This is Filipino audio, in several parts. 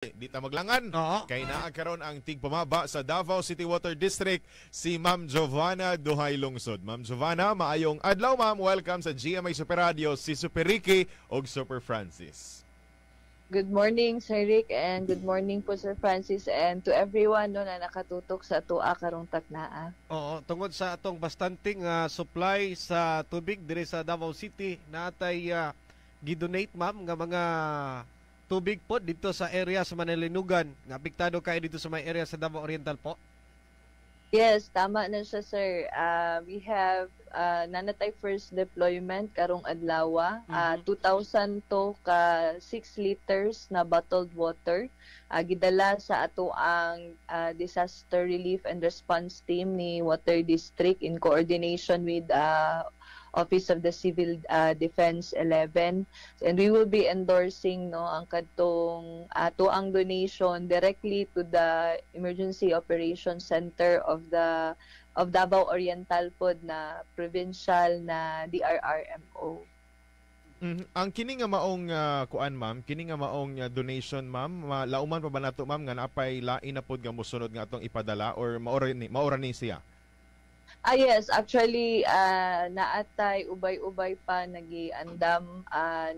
Di ta maglangan. Oo. Kay naa karon ang tigpamaba sa Davao City Water District si Ma'am Giovanna Duhay Lungsod. Ma'am Giovanna, maayong adlaw ma'am. Welcome sa GMA Super Radio, si Super Ricky ug Super Francis. Good morning, Sir Rick, and good morning po, Sir Francis, and to everyone no, na nakatutok sa tua karong taknaa. Oo, tungod sa atong bastanting supply sa tubig diri sa Davao City, natay gidonate ma'am nga mga tubig po dito sa area sa Manilinugan. Nga apektado kayo dito sa may area sa Davao Oriental po? Yes, tama na siya, sir. We have nanatay first deployment karong adlaw. 2,000 to ka 6 liters na bottled water. Gidala sa ato ang disaster relief and response team ni Water District in coordination with Office of the Civil Defense 11, and we will be endorsing ang kadtong ato ang donation directly to the Emergency Operations Center of Davao Oriental pod na provincial na DRRMO. Ang kini nga maong kuan ma'am, kini nga maong donation ma'am, lauman pa ba nato ma'am nga napay lain na pod nga mosunod nga atong ipadala or maora ni siya? Yes, actually naatay ubay-ubay pa nagiandam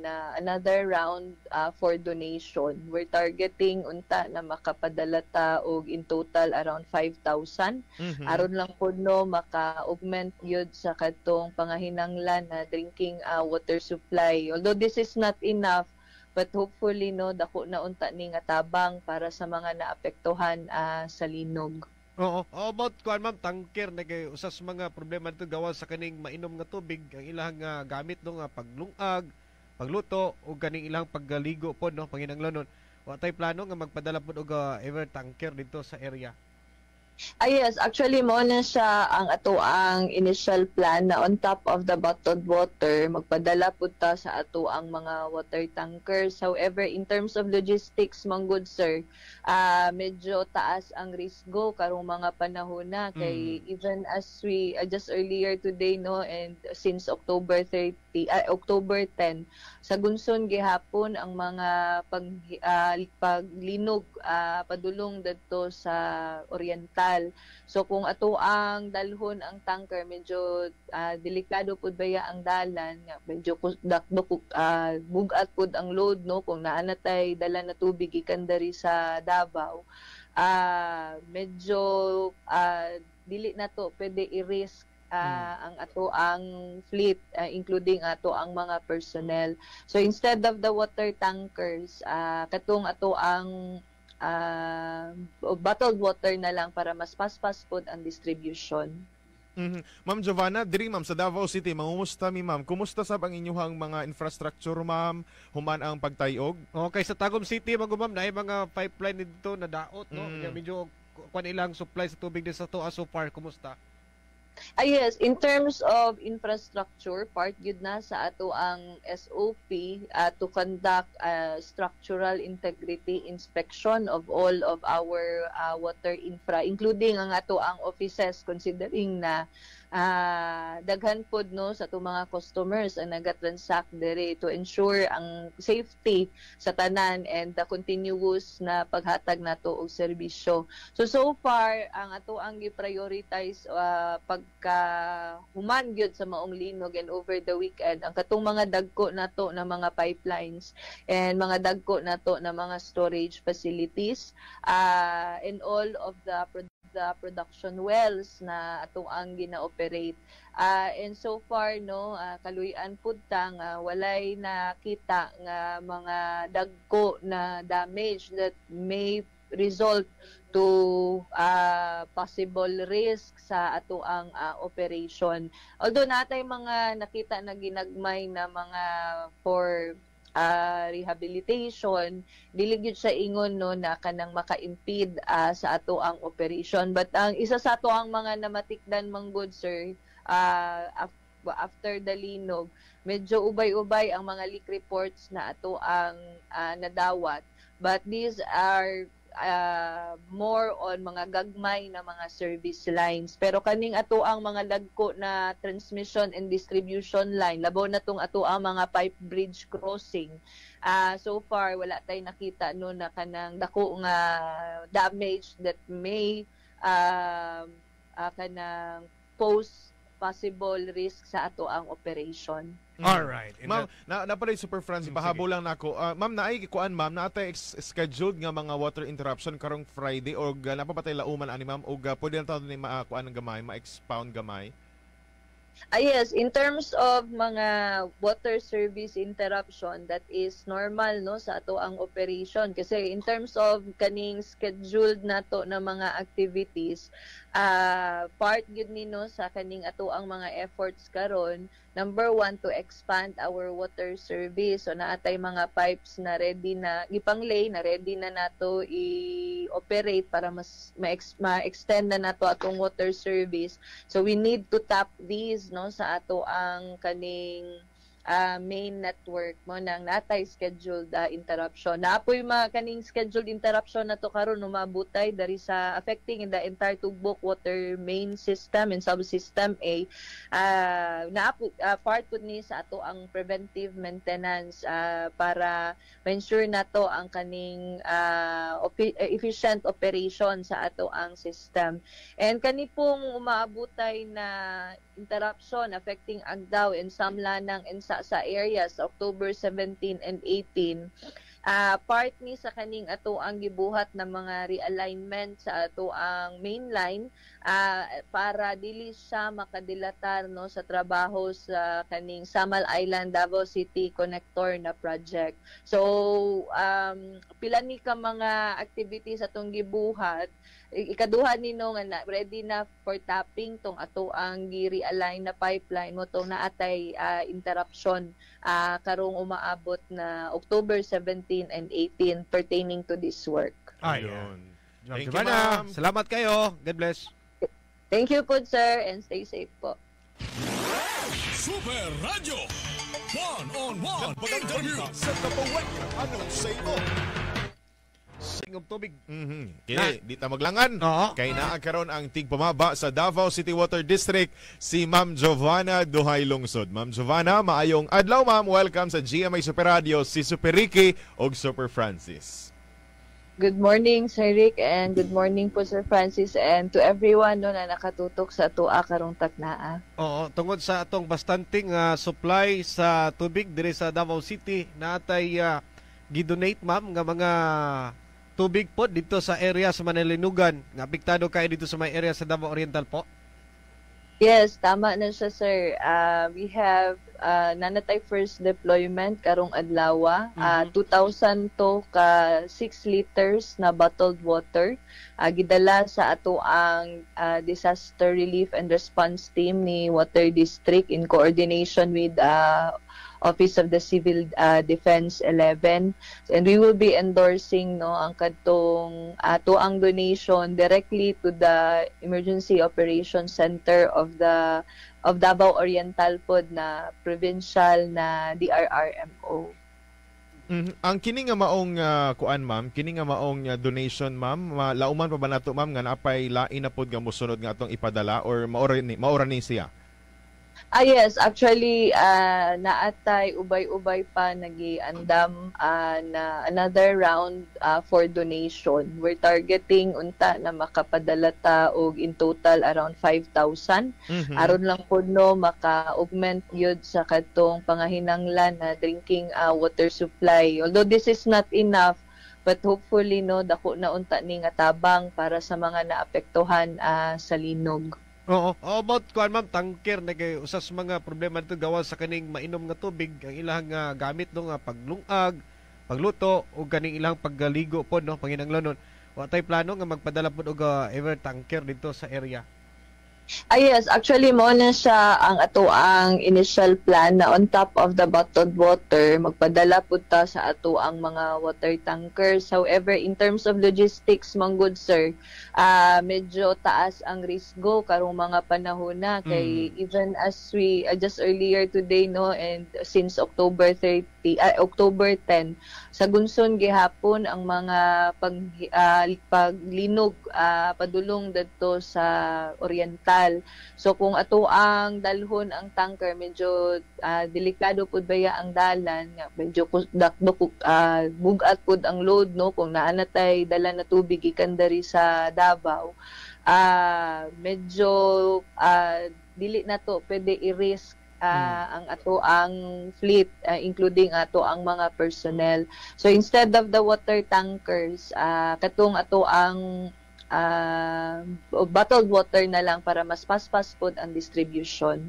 na another round for donation. We're targeting unta na makapadala ta og in total around 5,000. Aron lang po maka-augment yun sa katong pangahinanglan na drinking water supply. Although this is not enough, but hopefully dako na unta ni nga tabang para sa mga naapektuhan sa linog. Oo. About kuan ma'am, tanker na kay usas mga problema dito gawa sa kaning mainom nga tubig ang ilang gamit nga paglungag, pagluto ug kaning ilang paggaligo pod panginahanglanon. Wa tay plano nga magpadala pod og ever tanker dito sa area. Yes, actually mo na siya ang ato ang initial plan na on top of the bottled water, magpadala po ta sa ato ang mga water tankers. However, in terms of logistics, mga good sir, medyo taas ang risgo karong mga panahon na kay even as we just earlier today and since October 10 sa Gunson gihapon ang mga paglinog padulong dito sa Oriental. So kung ato ang dalhon ang tanker, medyo delikado pud baya ang dalan, medyo bugat pud ang load kung naanatay dala na tubig ikan dari sa Davao. Medyo dili na to pwede i-risk ang ato ang fleet, including ato ang mga personnel. So instead of the water tankers, katong ato ang bottled water na lang para mas fast food ang distribution. Ma'am Giovanna, diri ma'am sa Davao City, mangumusta mi ma'am? Kumusta sa ang inyuhang mga infrastructure ma'am? Human ang pagtayog? Okay, sa Tagum City ma'am, naay mga pipeline dito na daot medyo kuan ilang supply sa tubig din sa to so far. Kumusta? Yes, in terms of infrastructure, part yun na sa ato ang SOP to conduct structural integrity inspection of all of our water infra, including ang ato ang offices, considering na daghan pod sa ato mga customers ang nagatransact diri to ensure ang safety sa tanan and the continuous na paghatag nato og serbisyo. So far ang ato ang gi-prioritize pagka human gyud sa maong linog and over the weekend ang katong mga dagko nato na mga pipelines and mga dagko nato na mga storage facilities and all of the production wells na atong ang gina-operate. And so far kaluy-an pud tang walay nakita nga mga dagko na damage that may result to possible risk sa ato ang operation. Although natay mga nakita na ginagmay na mga for rehabilitation, dili gyud sa ingon na kanang maka-impede sa ato ang operation. But ang isa sa ato ang mga namatikdan mang good sir, after the linog, medyo ubay-ubay ang mga leak reports na ato ang nadawat. But these are more on mga gagmay na mga service lines. Pero kaning ato ang mga dagko na transmission and distribution line, labaw na tong ato ang mga pipe bridge crossing. So far wala tay nakita no na kanang dako nga damage that may kanang pose possible risk sa ato ang operation. Alright. Ma'am, na pala Super Francis, pahabol lang nako. Ma'am, naay kuan ma'am, naatay scheduled nga mga water interruption karong Friday o napapatay lauman ani ma'am og pwede na tayo ni kuan ng gamay, ma-expound gamay. Yes, in terms of mga water service interruption, that is normal no sa ato ang operation kasi in terms of kaning scheduled nato na mga activities, part gyud ni no sa kaning ato ang mga efforts karon. Number one, to expand our water service. So naatay mga pipes na ready na gipang-lay, na ready na nato i-operate para mas ma-extend na nato atong water service. So we need to tap these no sa ato ang kaning main network mo nang natay scheduled interruption. Naapoy kaning scheduled interruption na to karon umabutay dari sa affecting in the entire Tugbok water main system and subsystem A. Part pud ni sa ato ang preventive maintenance para ma-ensure nato ang kaning efficient operation sa ato ang system. And kani pong umaabutay na interruption affecting Agdao and Samlanang and sa areas October 17 and 18, part ni sa kaning ato ang gibuhat na mga realignment sa ato ang main line para dili siya makadilatar no sa trabaho sa kaning Samal Island Davao City Connector na project. So pila ni ka mga activities atong gibuhat. Ikaduha nino nga ready na for tapping tong ato ang gi-realign na pipeline mo tong naatay interruption karong umaabot na October 17 and 18 pertaining to this work. Ayun. Thank you, ma'am. Salamat kayo. God bless. Thank you po, sir, and stay safe po. Super Radio One-on-One Interview Sa kapawan, anong say mo? Singom tubig. Kini, di ta maglangan. Oo. Kay naagkaroon ang tigpamaba sa Davao City Water District si Ma'am Giovanna Duhay Lungsod. Ma'am Giovanna, maayong adlaw ma'am. Welcome sa GMA Super Radio, si Super Ricky og Super Francis. Good morning, Sir Rick, and good morning po, Sir Francis, and to everyone no, na nakatutok sa tuwa karong taknaa. Oo, tungod sa atong bastanting supply sa tubig diri sa Davao City, natay gidonate ma'am nga mga tubig po dito sa area sa Manilinugan. Nga apektado kayo dito sa may area sa Davao Oriental po? Yes, tama na siya, sir. We have nanatay first deployment karong adlaw. 2,000 to ka 6 liters na bottled water. Gidala sa ato ang disaster relief and response team ni Water District in coordination with Office of the Civil Defense 11, and we will be endorsing no ang kadtong ato ang donation directly to the Emergency Operations Center of Davao Oriental pod na provincial na DRRMO. Ang kini nga maong kuan ma'am, kini nga maong donation ma'am, lauman pa ba nato ma'am nga napay lain na pod nga mosunod nga atong ipadala or maura ni siya? Yes, actually naatay ubay-ubay pa nagiandam na another round for donation. We're targeting unta na makapadala ta og in total around 5,000. Aron lang po no maka-augment yun sa katong pangahinanglan na drinking water supply. Although this is not enough, but hopefully no dako na unta ni nga tabang para sa mga naapektuhan sa linog. Oo. About kuan ma'am, tangker na kay usas mga problema dito gawa sa kaning mainom nga tubig ang ilang gamit no nga paglungag, pagluto o kaning ilang paggaligo pod no panginanglanon. Wa tay plano nga magpadala pod og ever tanker dito sa area. Yes, actually mo na siya ang ato ang initial plan na on top of the bottled water, magpadala pud ta sa ato ang mga water tankers. However, in terms of logistics, mga good sir, medyo taas ang risgo karong mga panahon na kay even as we just earlier today no and since October 10 sa Gunson gihapon ang mga paglinog padulong didto sa Oriental. So kung ato ang dalhon ang tanker medyo delikado pud baya ang dalan nga medyo bugat pud ang load no kung naa natay dala na tubig gikan diri sa Davao medyo dili na to pwede i-risk ang ato ang fleet including ato ang mga personnel. So instead of the water tankers katong ato ang bottled water na lang para mas fast food ang distribution.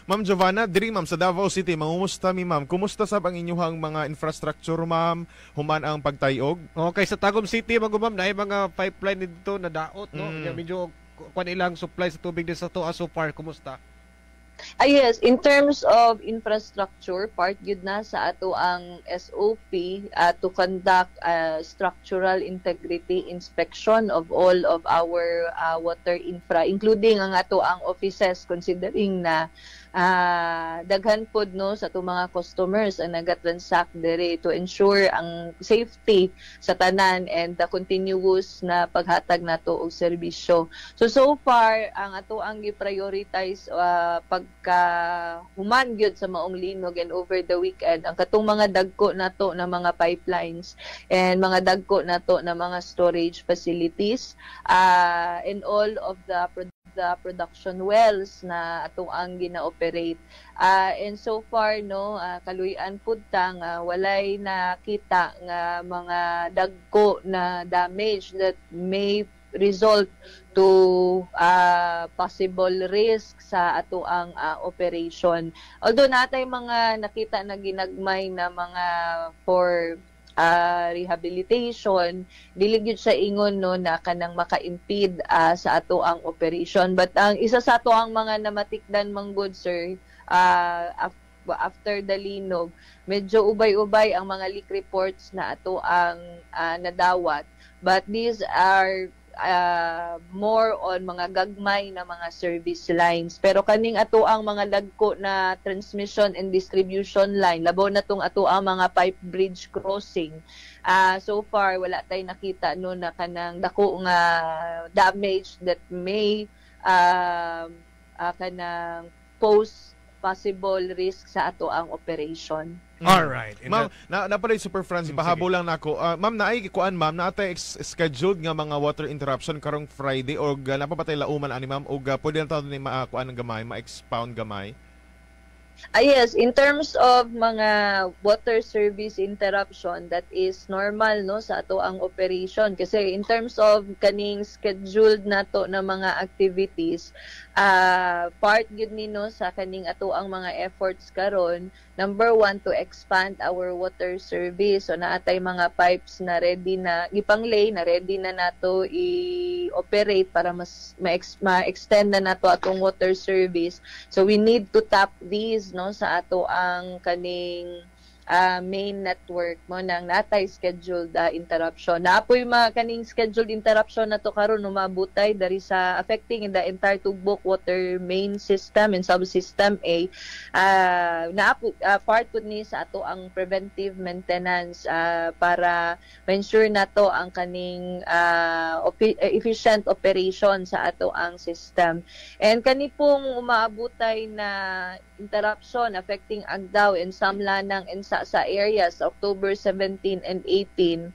Ma'am Giovanna, diri ma'am sa Davao City, mangumusta mi ma'am? Kumusta sa ang inyong mga infrastructure ma'am? Human ang pagtayog? Okay, sa Tagum City ma'am, naay mga pipeline dito na daot no. Medyo kuan ilang supply sa tubig din sa to so far. Kumusta? Yes, in terms of infrastructure, part yun na sa ato ang SOP to conduct structural integrity inspection of all of our water infra, including ang ato ang offices, considering na daghan pod no sa ato mga customers ang nagatransact diri to ensure ang safety sa tanan and the continuous na paghatag nato og serbisyo. So far ang ato ang gi-prioritize pagka human gyud sa maong linog and over the weekend ang katong mga dagko nato na mga pipelines and mga dagko nato na mga storage facilities and all of the production wells na atong ang gina-operate. And so far no kaluy-an pud ta nga walay nakita nga mga dagko na damage that may result to possible risk sa ato ang operation. Although natay mga nakita na ginagmay na mga for rehabilitation, dili gyud sa ingon no na kanang maka-impede sa ato ang operation. But ang isa sa ato ang mga namatikdan mang good sir after the linog, medyo ubay-ubay ang mga leak reports na ato ang nadawat. But these are more on mga gagmay na mga service lines. Pero kaning ato ang mga dagko na transmission and distribution line, labaw na tong ato ang mga pipe bridge crossing. So far wala tay nakita no na kanang dako nga damage that may kanang pose possible risk sa ato ang operation. All right. Ma'am, napaday Super Francis, pahabol lang nako. Ma'am, naay kuan ma'am, naatay scheduled nga mga water interruption karong Friday o napapatay lauman ani ma'am o pwede na tayo ni kuan ng gamay, ma-expound gamay. Yes, in terms of mga water service interruption, that is normal no sa ato ang operation kasi in terms of kaning scheduled nato na mga activities, part gyud ni no sa kaning ato ang mga efforts karon. Number 1, to expand our water service. So naatay mga pipes na ready na gipang-lay na ready na nato i-operate para mas ma-extend na nato atong water service. So we need to tap these no sa ato ang kaning main network mo nang natay scheduled interruption. Naapoy kaning scheduled interruption na to karon umabutay dari sa affecting in the entire Tugbok water main system and subsystem A. Part pud ni sa ato ang preventive maintenance para ma-ensure nato ang kaning efficient operation sa ato ang system. And kani pong umaabutay na interruption affecting Agdao and Samlanang and sa areas October 17 and 18,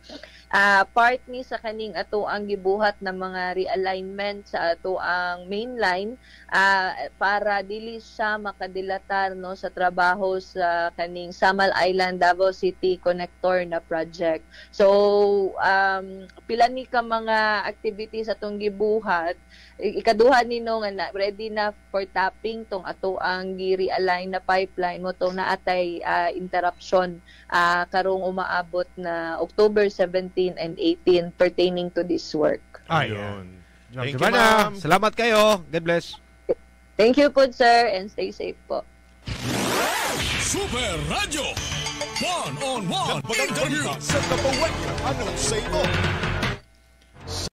part ni sa kaning ato ang gibuhat na mga realignment sa ato ang main line para dili siya makadilatar no sa trabaho sa kaning Samal Island Davao City Connector na project. So pila ni ka mga activities atong gibuhat, ikaduha nino nga ready na for tapping tong ato ang gi-realign na pipeline mo tong naatay interruption karong umaabot na October 17 and 18 pertaining to this work. Ayun. Ma'am Thank you, Giovanna, ma'am. salamat kayo. God bless. Thank you po, sir, and stay safe po. Super Radio. One-on-one interview. Sa kabawan, ano sa ito?